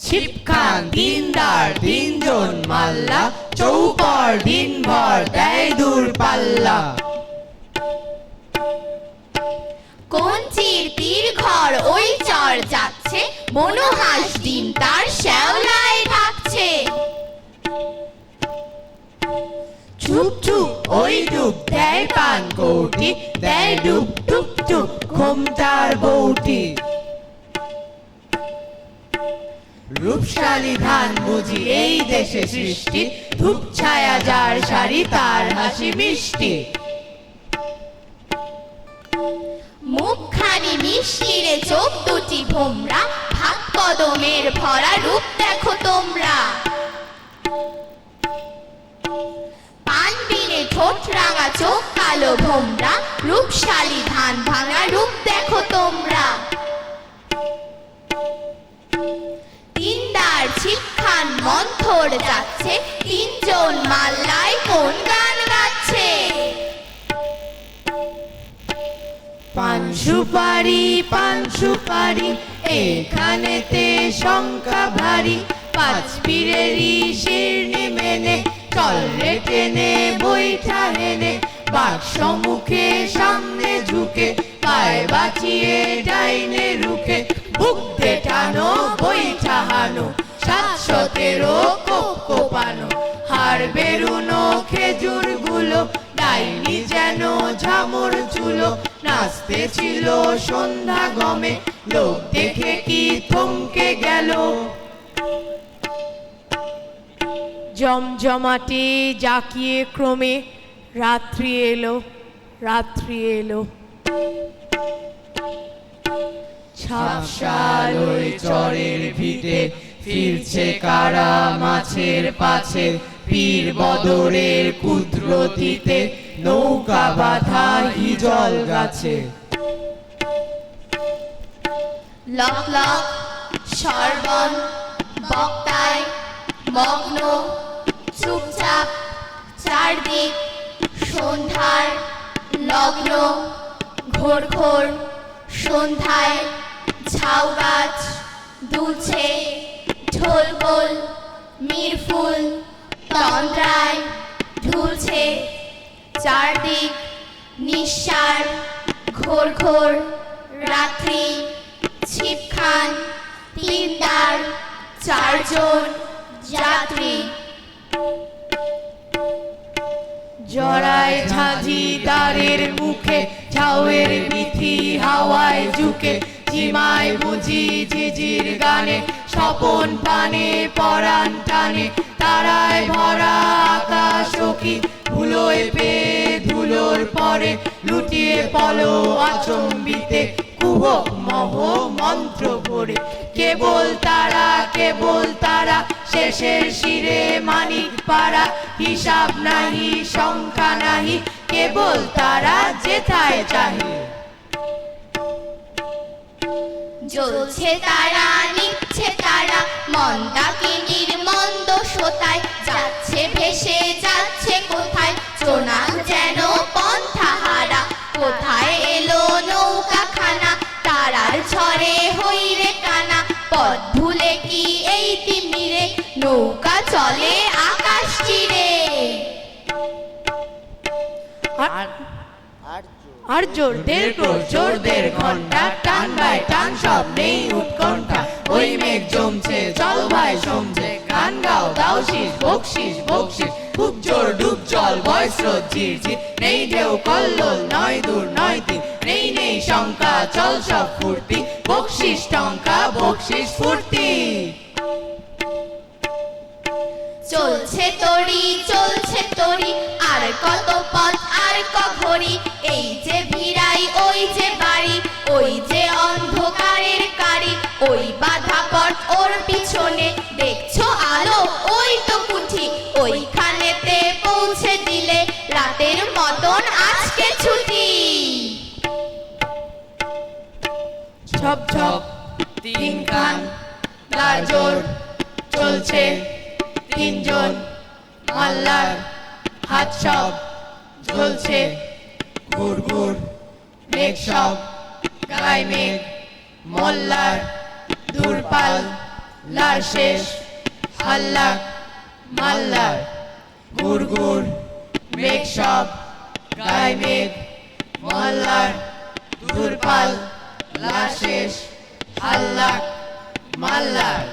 ছিপখান দিনদার তিনজন মাল্লা, চৌপর দিনভর দেয় দূর পাল্লা। কঞ্চির তীর ঘর ওই চর যাচ্ছে, বনহাঁস ডিম তার শ্যাওলায় ঢাকছে। চুপ চুপ ওই ডুব দেয় পান কৌটি, দেয় ডুব টুপ টুপ ঘোমটার বউটি। রূপশালী ধান বুঝি এই দেশে সৃষ্টি, ধূপ ছায়া যার শাড়ি তার হাসি মিষ্টি। মুখখানি মিষ্টি রে চোখ দুটি ভোমরা, ভাত কদমের ভরা রূপ দেখো তোমরা। পান বিনে ঠোঁট রাঙা চোখ কালো ভোমরা, রূপশালী ধান ভাঙা রূপ দেখো তোমরা। তিনদার ছিপখান মন্থর যাচ্ছে, তিনজন মাল্লায় কোন গান গাচ্ছে। পান সুপারি এখানেতে শঙ্কা ভারী, পাঁচ পীরেরই শিরনি মেনে চল রে টেনে বৈঠা হেনে। বাক্স মুখে সামনে ঝুঁকে পায় বাঁচিয়ে ডাইনে রুখে, বুক দে টানো বৈঠা হানো 717 কোপ কোপানো। হাড় বেরুনো খেজুর গুলো ডাইনি যেন ঝামর চুলো, নাচতে ছিল সন্ধ্যা গমে লোক দেখে কি থমকে গেল। জমজমাটে জাকিয়ে ক্রমে রাত্রি এলো। ছাপশাল ওই চরের ভিটে ফিরছে কারা মাছের পাছে, পীর বদরের কুদরতিতে নৌকা বাঁধা হিজল গাছে। লক লক সর্বণ বক্তায় মগ্ন, চুপচাপ চারদিক সন্ধ্যার লগ্ন। ঘোর ঘোর সন্ধ্যায় ঝাউ গাছ দুলছে, ঢোলবোল মিরফুল তন্দ্রায় ঢুলছে। চারদিক নিঃসার ঘোর ঘোর রাত্রি, ছিপখান তিনদার চারজন যাত্রী। জড়ায় ঝাঁঝি দ্বারের মুখে ঝাউয়ের বিথি হাওয়ায় ঝুঁকে, ঝিমায় বুঝি ঝিঝির গানে স্বপন পানে পরাণ টানে। তারায় ভরা আকাশ কি ধুলোয় পেয়ে ধুলোর পরে লুটিয়ে পলো আচম্বিতে কুহক মহ মন্ত্র ভরে। কেবল তারা শেষের শিরে মানিক পাড়া, হিসাব নাহি সংখ্যা নাহি কেবল তারা যেথায় চাহে। জ্বলছে তারা নিচ্ছে তারা, মন্দাকিনীর মন্দ সোতায় যাচ্ছে ভেসে যাচ্ছে কোথায় জোনাক যেন পন্থাহারা। কোথায় এলো নৌকা খানা, তারার ঝড়ে হইরে কানা। পথ ভুলে কি এই তিমিরে নৌকা চলে আকাশ চিরে। আর জোরদের জোরদের ঘন্টা টান বাই টান সব নেই উৎকণ্ঠা। ওই মেঘ জমছে চল ভাই সমঝে, গান গাও দাও শীষ বকশিস বকশিস। খুব জোর ডুব জল বয় স্রোত ঝিরঝির, নেই ঢেউ কল্লোল নয় দূর নয় তীর। নেই শঙ্কা চল সব ফুর্তি, বকশিস টঙ্কা বকশিস ফুর্তি। চলছে তরি আর কত পথ আর ঘড়ি। এই যে ভিড়াই ওই যে বাড়ি, ওই যে অন্ধকারের কারি। ওই বাধা পথ ওর পিছনে দেখছো আলো ওই তো কুঠি। ওইখানেতে পৌঁছে দিলে রাতের মতন আজকে ছুটি। ঝপ ঝপ তিনখান গাজর চলছে, তিনজন মাল্লার হাত সব ঝলছে। ঘুর ঘুর মেঘ সব গায় মেঘ, মোল্লার দূরপাল লার শেষ হাল্লাক মাল্লার গুড়গুড় মেঘ সব গায়ে মেঘ মহল্লার দূরপাল লার শেষ হাল্লাক মাল্লার